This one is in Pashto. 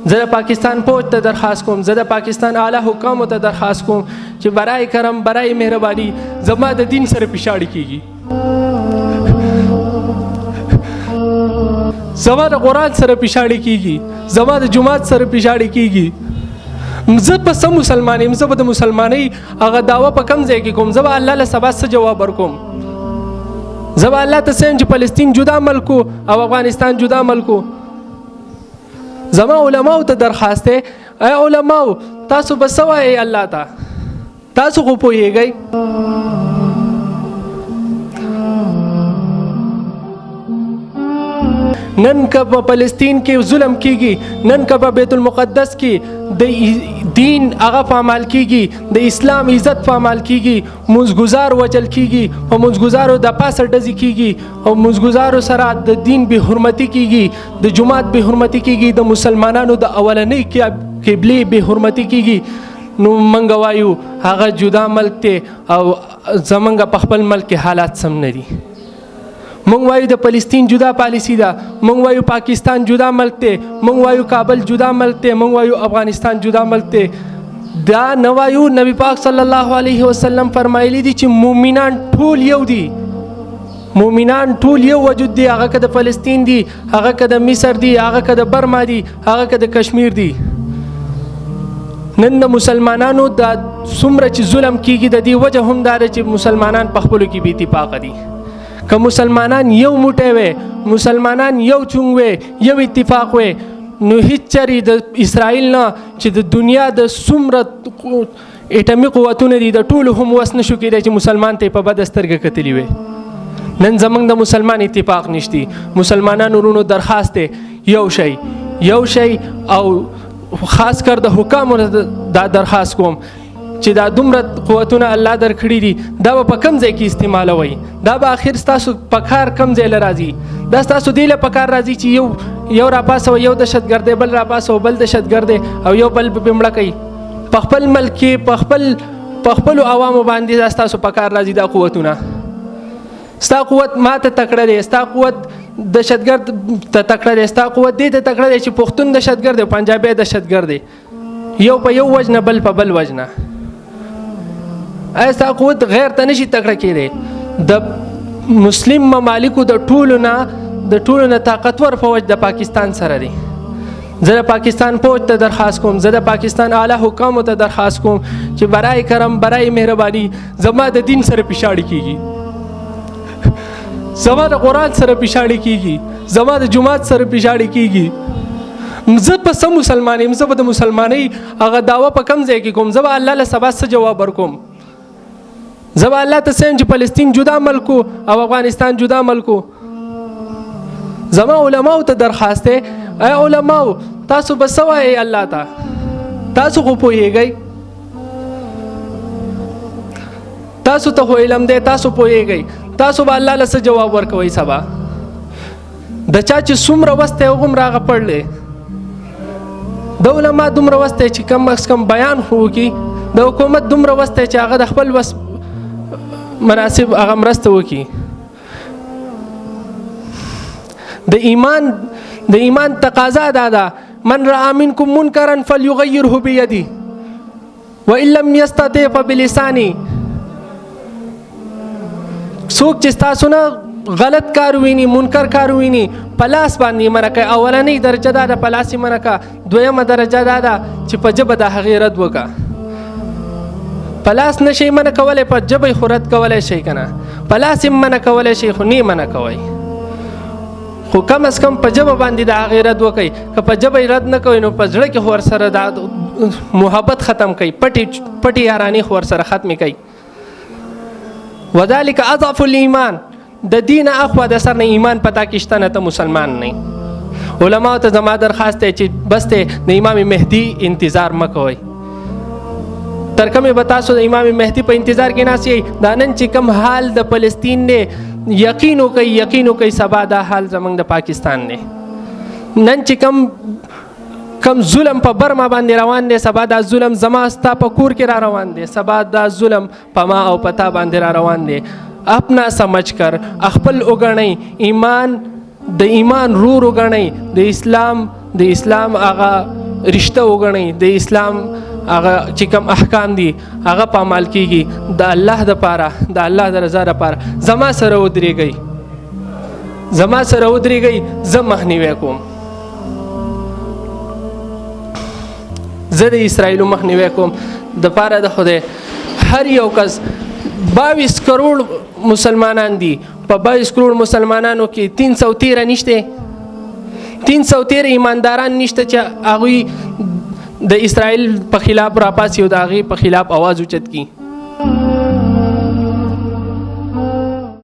زه د پاکستان فوج ته درخواست کوم، زه د پاکستان اعلی حکامو ته درخواست کوم چې برای کرم برای مهرباني زما د دین سره پیشاړی کیږي، زما د قرآن سره پیشاړی کیږي، زما د جماعت سره پیشاړی کیږي. زه په سم مسلمان یم، زه به د مسلمانۍ هغه دعوه په کم ځای کې کوم. زه به الله له سبا څه جواب ورکوم؟ زه به الله ته څه چې فلسطین جدا ملک او افغانستان جدا ملک. زما علماو ته درخواست دی، ای علماو تاسو به څه وایئ الله ته؟ تاسو خو پوهیږئ. نن که په فلسطین کې ظلم کیږي، نن که په بیت المقدس کې د دین هغه پامال کیږي، د اسلام عزت پامال کیږي، منځګزار وجل کیږي، په منځګزارو د پاسه ډزې کیږي او منځګزارو سره د دین به حرمتي کیږي، د جماعت به حرمتي کیږي، د مسلمانانو د اولنۍ قبلې به حرمتي کیږي، نو منګ وایو هغه جدا ملک دی او زمونږ په خپل ملک کې حالات سم نه دي. مونږ وایو د فلسطین جدا پالیسی ده، مونږ وایو پاکستان جدا ملک دی، مونږ وایو کابل جدا ملک دی، مونږ وایو افغانستان جدا ملک دی. دا نه وایو. نبی پاک صلی الله علیه وسلم فرمایلی دي چې مؤمنان ټول یو دي، مؤمنان ټول یو وجود دی، هغه که د فلسطین دی، هغه که د مصر دی، هغه که د برما دی، هغه که د کشمیر دی. نن د مسلمانانو د څومره چې ظلم کیږي د دې وجه هم دا ده چې مسلمانان په خپلو کې بې اتفاقه دي. که مسلمانان یو موټی وي، مسلمانان یو چونګ وي، یو اتفاق وي، نو هیڅ چرې د اسرائیل نه چې د دنیا د څومره اټمي قوتونه دي د ټولو هم وس نشو کېدی چې مسلمان ته یې په بده سترګه کتلي وي. نن زموږ د مسلمان اتفاق نشتی. مسلمانانو ورونو درخواست دی یو شی او خاص کر د حکامو دا درخواست کوم چې دا دومره قوتونه الله درکړي دي، دا به په کم ځای کې استعمالوئ؟ دا به آخر ستاسو په کار کم ځای له راځي؟ دا ستاسو دې له په کار راځي چې یو راپاسوه یو دهشتګرد دی، بل راپاسوه بل دهشتګرد دی او یو بل پې مړه کوي. په خپل ملک کې په خپلو عوامو باندې دا ستاسو په کار راځي دا قوتونه. ستا قوت ما ته تکړه دی، ستا قوت دهشتګرد ته تکړه دی، ستا قوت دې ته تکړه دی چې پښتون دهشتګرد دی، پنجابی دهشتګرد دی، یو په یو وجنه بل په بل وجنه. ستا قوت غیر ته نشي تکړه کېدی. د مسلم ممالکو د ټولو نه طاقتور فوج د پاکستان سره دی. زه د پاکستان فوج ته درخواست کوم، زه د پاکستان اعلی حکامو ته درخواست کوم چې برای کرم برای مهرباني زما د دین سره پیشاړی کیږي، زما د قرآن سره پیشاړی کیږي، زما د جماعت سره پیشاړی کیږي. زه په سم مسلمان یم، زه به د مسلمانۍ هغه دعوه په کم ځای کې کوم. زه به الله له سبا څه جواب ورکوم؟ زه به الله ته څه چې فلسطین جدا ملک او افغانستان جدا ملک. زما علماو ته درخواست دی، ای علماو تاسو به څه وایئ الله ته؟ تاسو خو پوهیږئ، تاسو ته خو علم دی، تاسو پوهیږئ. تاسو به الله له څه جواب ورکوئ سبا؟ د چا چې څومره وس دی هغومره هغه پړلی. د علما دومره وس دی چې کم از کم بیان خو وکړي، د حکومت دومره وس دی چې هغه د خپل وس مناسب هغه مرسته وکړي. د ایمان تقاضا دا ده، من رأى منکم منکرا فلیغیره بیده وان لم یستطع فبلسانه. څوک چې ستاسو نه غلط کار ویني، منکر کار ویني، په لاس باندې منع کوي. اولنۍ درجه دا ده په لاس یې منع کوه. دویمه درجه دا ده چې په ژبه د هغې رد وکړه. په لاس نه شئ منع کولی، په ژبه یې خو رد کولی شئ که نه. په لاس یې منع کولی شئ خو نه یې منع کوئ، خو کم از کم په ژبه باندې د هغې رد وکئ. که په ژبه یې رد نه کوئ نو په زړه کې خو ورسره دا محبت ختم کوئ، پټې یارانې خو ورسره ختمې کوئ. وذلک اضعف الایمان. د دین اخوا د سر نه ایمان پتا کې شته نه، ته مسلمان نه. علماو ته زما درخواست دی چې بس دی د امام مهدي انتظار مه کوئ. تر کومې به تاسو د امام مهدي په انتظار کې ناست یئ؟ دا نن چې کوم حال د فلسطین دی، یقین وکئ سبا دا حال زموږ د پاکستان دی. نن چې کم ظلم په برما باندې روان دی، سبا دا ظلم زما ستا په کور کې را روان دی، سبا دا ظلم په ما او پتا باندې را روان دی. اپنا سمجھ کر خپل وګڼئ، ایمان د ایمان رور وګڼئ، د اسلام هغه رشته وګڼئ د اسلام هغه چې کوم احکام دي هغه په عمل کیږي د الله دپاره د الله د رضا دپاره زما سره ودرېږئ زه مخنیوی کوم زه د اسرائیلو مخنیوی کوم دپاره د خدای هر یو کس 22 کروڑ مسلمانان دي په 22 کروڑ مسلمانانو کې 313 نشته 313 ایمانداران نشته چې هغوی د اسرائیل په خلاف راپاسي او د هغې په خلاف आवाज اوچت کړي